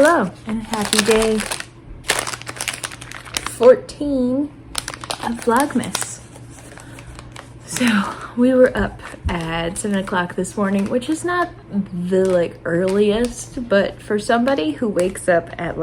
Hello and happy day 14 of Vlogmas. So we were up at 7 o'clock this morning, which is not the earliest, but for somebody who wakes up at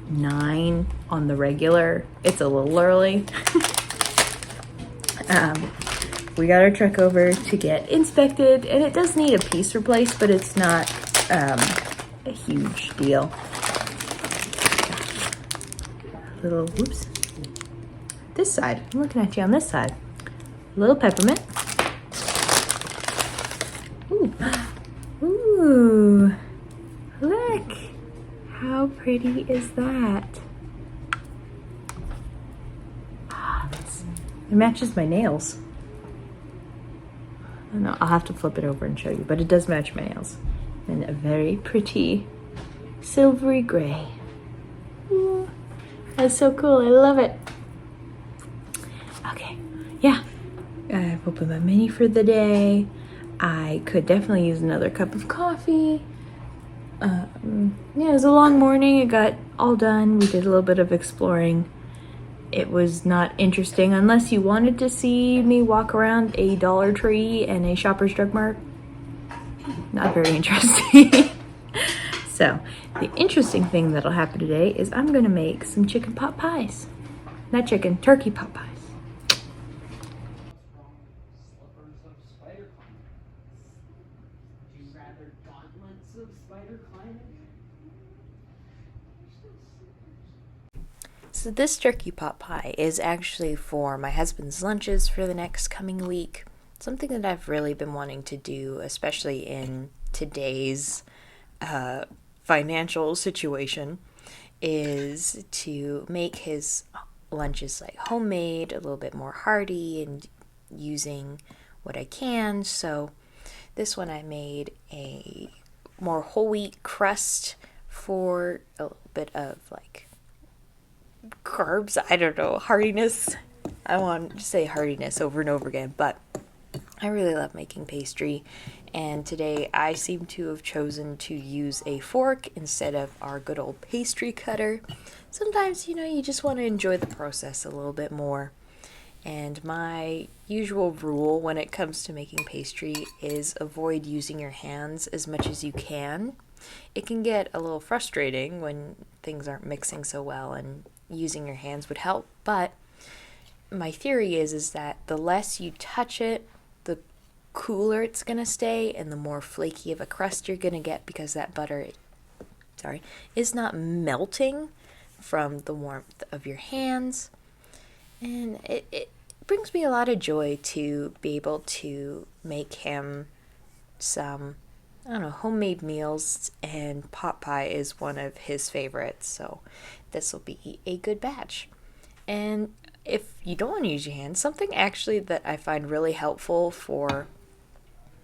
9 on the regular, it's a little early. We got our truck over to get inspected, and it does need a piece replaced, but it's not a huge deal. Whoops. This side, I'm looking at you on this side. A little peppermint. Ooh, look, how pretty is that? It matches my nails. I don't know, I'll have to flip it over and show you, but it does match my nails. And a very pretty silvery gray. Ooh, that's so cool, I love it. Okay, yeah, I've opened my mini for the day. I could definitely use another cup of coffee. Yeah, it was a long morning. It got all done. We did a little bit of exploring. It was not interesting unless you wanted to see me walk around a Dollar Tree and a Shoppers Drug Mart. Not very interesting. So, the interesting thing that'll happen today is I'm gonna make some chicken pot pies. Not chicken, turkey pot pies. So this turkey pot pie is actually for my husband's lunches for the next coming week. Something that I've really been wanting to do, especially in today's financial situation, is to make his lunches homemade, a little bit more hearty, and using what I can. So this one I made a more whole wheat crust for a little bit of carbs, I don't know, heartiness. I want to say heartiness over and over again, but I really love making pastry, and today I seem to have chosen to use a fork instead of our good old pastry cutter. Sometimes, you just want to enjoy the process a little bit more. And my usual rule when it comes to making pastry is avoid using your hands as much as you can. It can get a little frustrating when things aren't mixing so well, and using your hands would help, but my theory is that the less you touch it, the cooler it's going to stay and the more flaky of a crust you're going to get, because that butter is not melting from the warmth of your hands. And it brings me a lot of joy to be able to make him some, homemade meals, and pot pie is one of his favorites, so this will be a good batch. And if you don't want to use your hands, something actually that I find really helpful for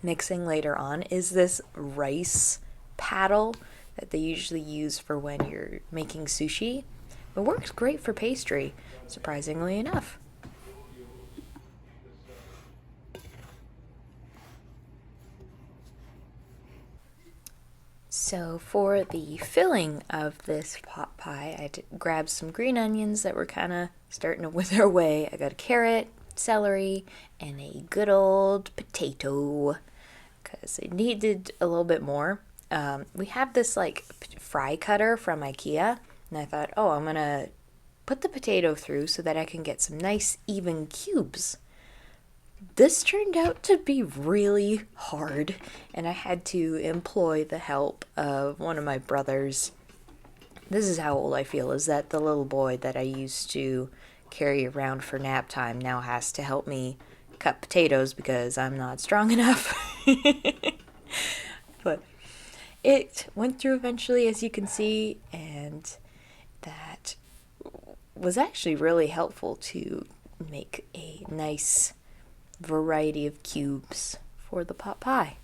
mixing later on is this rice paddle that they usually use for when you're making sushi. It works great for pastry, surprisingly enough. So for the filling of this pot pie, I grabbed some green onions that were kind of starting to wither away. I got a carrot, celery, and a good old potato, because it needed a little bit more. We have this fry cutter from IKEA, and I thought, I'm going to put the potato through so that I can get some nice even cubes. This turned out to be really hard, and I had to employ the help of one of my brothers. This is how old I feel, is that the little boy that I used to carry around for nap time now has to help me cut potatoes because I'm not strong enough. But it went through eventually, as you can see, and that was actually really helpful to make a nice variety of cubes for the pot pie.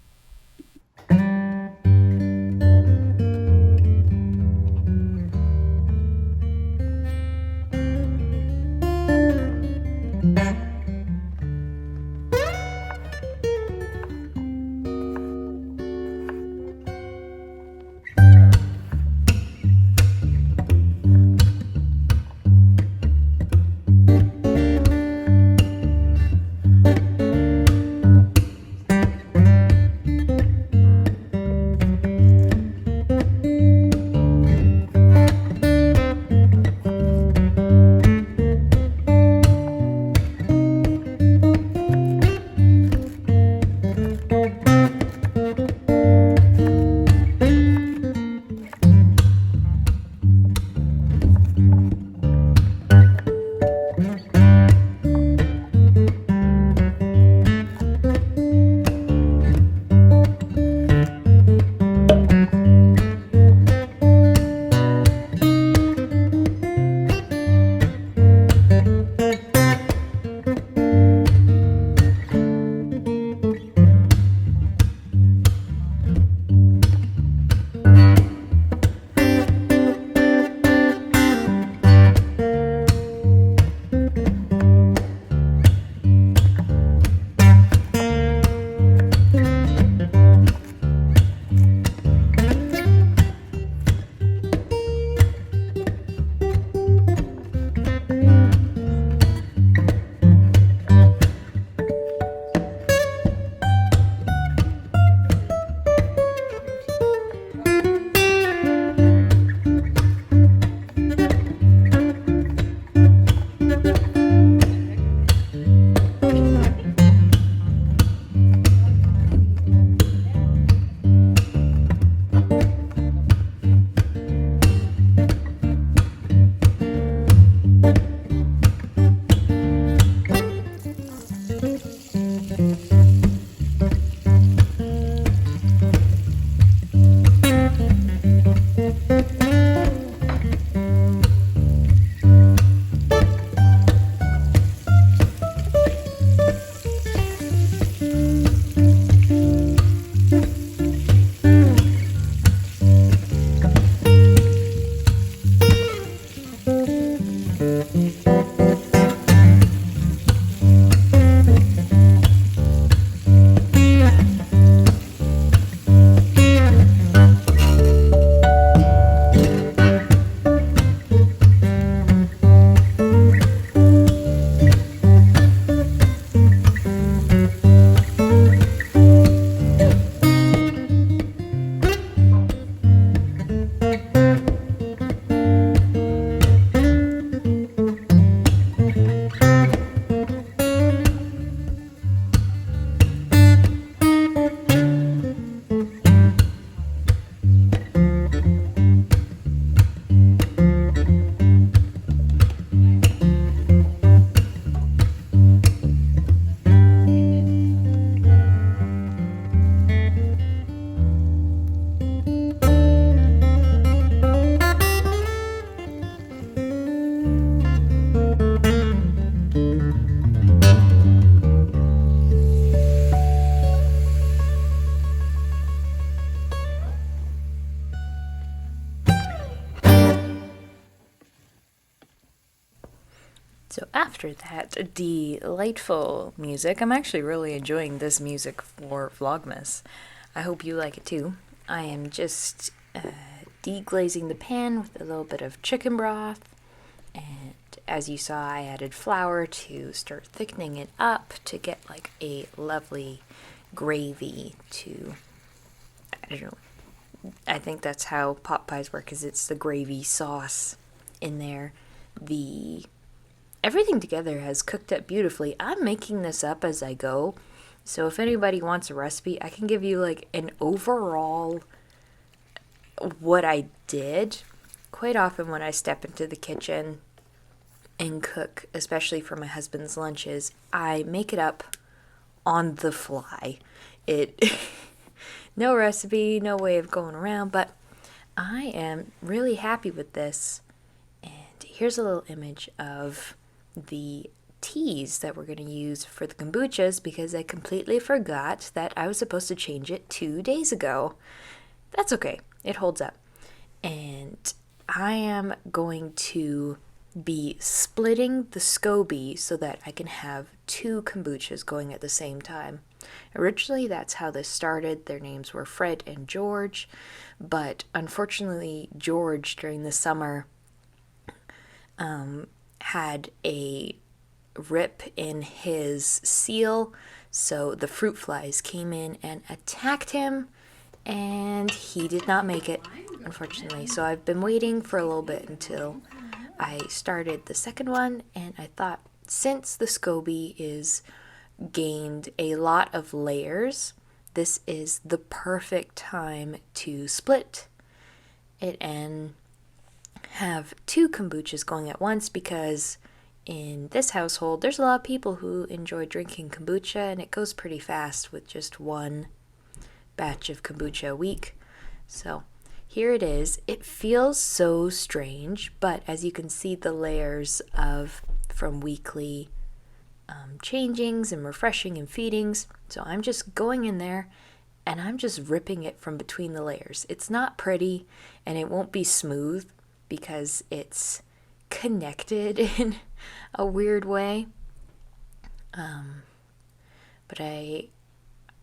So after that delightful music, I'm actually really enjoying this music for Vlogmas. I hope you like it too. I am just deglazing the pan with a little bit of chicken broth, and as you saw, I added flour to start thickening it up to get like a lovely gravy to, I don't know, I think that's how pot pies work, is it's the gravy sauce in there. The everything together has cooked up beautifully. I'm making this up as I go, so if anybody wants a recipe, I can give you like an overall what I did. Quite often when I step into the kitchen and cook, especially for my husband's lunches, I make it up on the fly. It no recipe, no way of going around, but I am really happy with this. And here's a little image of the teas that we're going to use for the kombuchas, because I completely forgot that I was supposed to change it 2 days ago. That's okay. It holds up. And I am going to be splitting the SCOBY so that I can have 2 kombuchas going at the same time. Originally, that's how this started. Their names were Fred and George, but unfortunately, George during the summer had a rip in his seal, so the fruit flies came in and attacked him, and he did not make it, unfortunately. So I've been waiting for a little bit until I started the second one, and I thought, since the SCOBY is gained a lot of layers, this is the perfect time to split it and have 2 kombuchas going at once, because in this household there's a lot of people who enjoy drinking kombucha, and it goes pretty fast with just 1 batch of kombucha a week. So here it is. It feels so strange, but as you can see, the layers of from weekly changings and refreshing and feedings. So I'm just going in there and I'm just ripping it from between the layers. It's not pretty and it won't be smooth because it's connected in a weird way. But I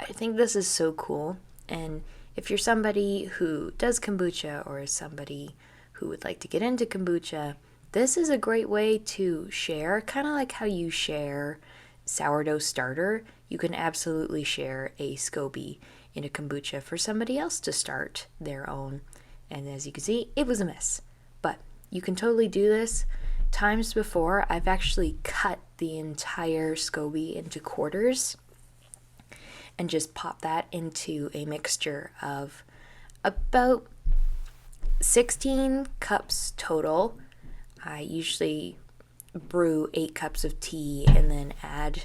think this is so cool. And if you're somebody who does kombucha or is somebody who would like to get into kombucha, this is a great way to share, kind of like how you share sourdough starter. You can absolutely share a SCOBY in a kombucha for somebody else to start their own. And as you can see, it was a mess. But you can totally do this. Times before, I've actually cut the entire SCOBY into quarters and just pop that into a mixture of about 16 cups total. I usually brew 8 cups of tea and then add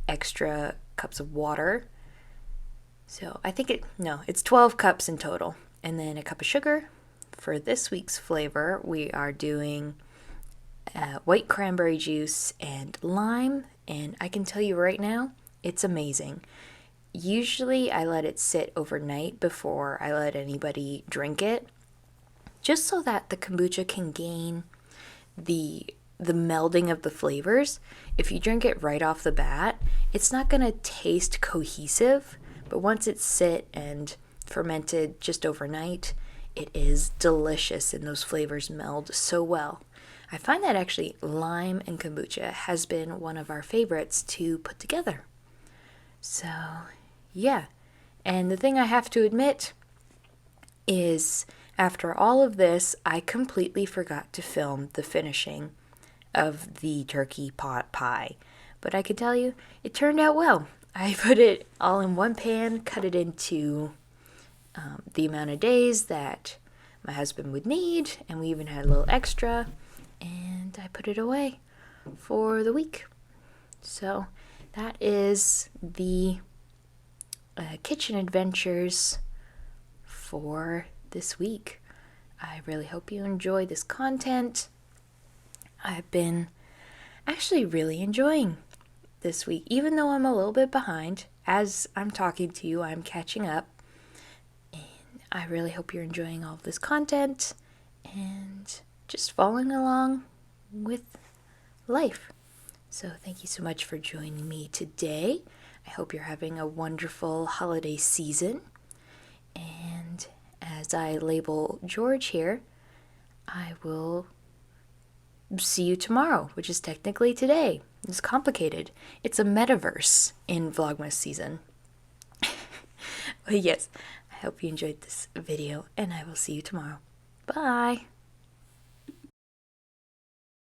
extra cups of water. So I think it's 12 cups in total. And then a cup of sugar. For this week's flavor, we are doing white cranberry juice and lime. And I can tell you right now, it's amazing. Usually I let it sit overnight before I let anybody drink it, just so that the kombucha can gain the melding of the flavors. If you drink it right off the bat, it's not going to taste cohesive, but once it's sit and fermented just overnight, it is delicious and those flavors meld so well. I find that actually lime and kombucha has been one of our favorites to put together. So, yeah. And the thing I have to admit is, after all of this, I completely forgot to film the finishing of the turkey pot pie. But I can tell you, it turned out well. I put it all in one pan, cut it into the amount of days that my husband would need, and we even had a little extra, and I put it away for the week. So that is the kitchen adventures for this week. I really hope you enjoy this content. I've been actually really enjoying this week, even though I'm a little bit behind. As I'm talking to you, I'm catching up. And I really hope you're enjoying all of this content and just following along with life. So thank you so much for joining me today. I hope you're having a wonderful holiday season. And as I label George here, I will see you tomorrow, which is technically today. It's complicated. It's a metaverse in Vlogmas season. But yes, I hope you enjoyed this video, and I will see you tomorrow. Bye!